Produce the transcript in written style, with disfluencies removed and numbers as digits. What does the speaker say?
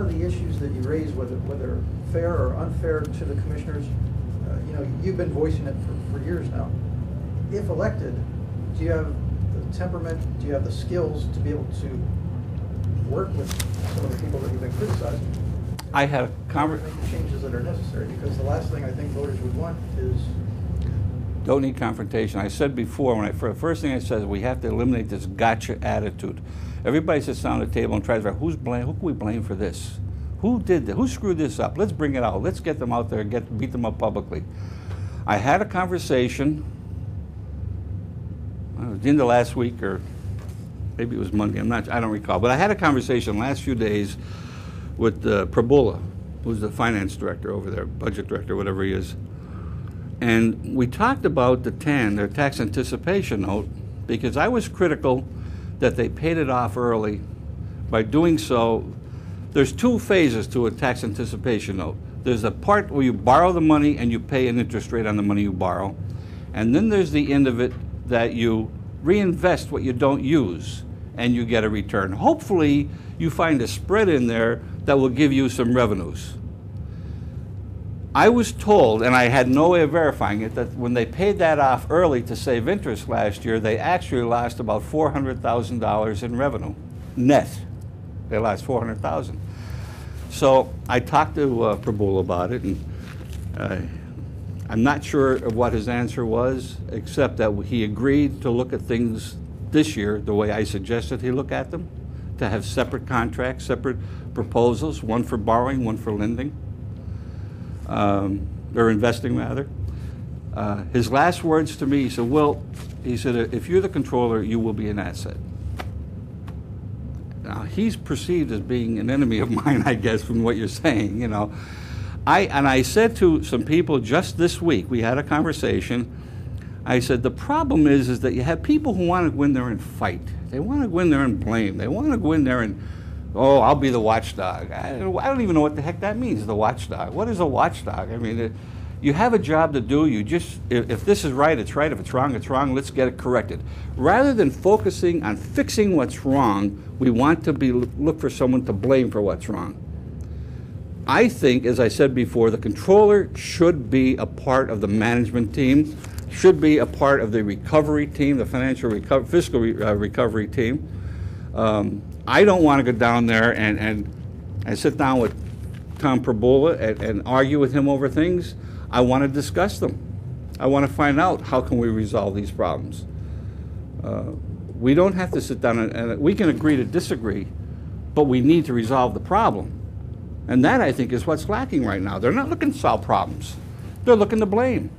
lot of the issues that you raise, whether fair or unfair to the commissioners, you know, you've been voicing it for years now. If elected, do you have the temperament, do you have the skills to be able to work with some of the people that you've been criticizing? I had a make the changes that are necessary, because the last thing I think voters would want is... Don't need confrontation. I said before, first thing I said is we have to eliminate this gotcha attitude. Everybody sits down at the table and tries to figure out who can we blame for this? Who did that? Who screwed this up? Let's bring it out. Let's get them out there and beat them up publicly. I had a conversation at the end of last week, or maybe it was Monday, I don't recall, but I had a conversation last few days with Prabula, who's the finance director over there, budget director, whatever he is. And we talked about the TAN, their tax anticipation note, because I was critical that they paid it off early. By doing so, there's two phases to a tax anticipation note. There's the part where you borrow the money and you pay an interest rate on the money you borrow. And then there's the end of it that you reinvest what you don't use and you get a return. Hopefully, you find a spread in there that will give you some revenues. I was told, and I had no way of verifying it, that when they paid that off early to save interest last year, they actually lost about $400,000 in revenue, net. They lost $400,000. So I talked to Prabul about it, and I'm not sure of what his answer was, except that he agreed to look at things this year the way I suggested he look at them, to have separate contracts, separate proposals, one for borrowing, one for lending. Or investing rather. His last words to me, he said, "Will," he said, "if you're the controller, you will be an asset." Now, he's perceived as being an enemy of mine, I guess, from what you're saying, you know. I said to some people just this week, we had a conversation, I said, the problem is that you have people who want to go in there and fight. They want to go in there and blame. They want to go in there and, oh, I'll be the watchdog. I don't even know what the heck that means, the watchdog. What is a watchdog? I mean, you have a job to do. You just, if this is right, it's right. If it's wrong, it's wrong. Let's get it corrected. Rather than focusing on fixing what's wrong, we want to look for someone to blame for what's wrong. I think, as I said before, the controller should be a part of the management team, should be a part of the recovery team, the fiscal recovery team. I don't want to go down there and sit down with Tom Prabula and argue with him over things. I want to discuss them. I want to find out how can we resolve these problems. We don't have to sit down and we can agree to disagree, but we need to resolve the problem. And that, I think, is what's lacking right now. They're not looking to solve problems. They're looking to blame.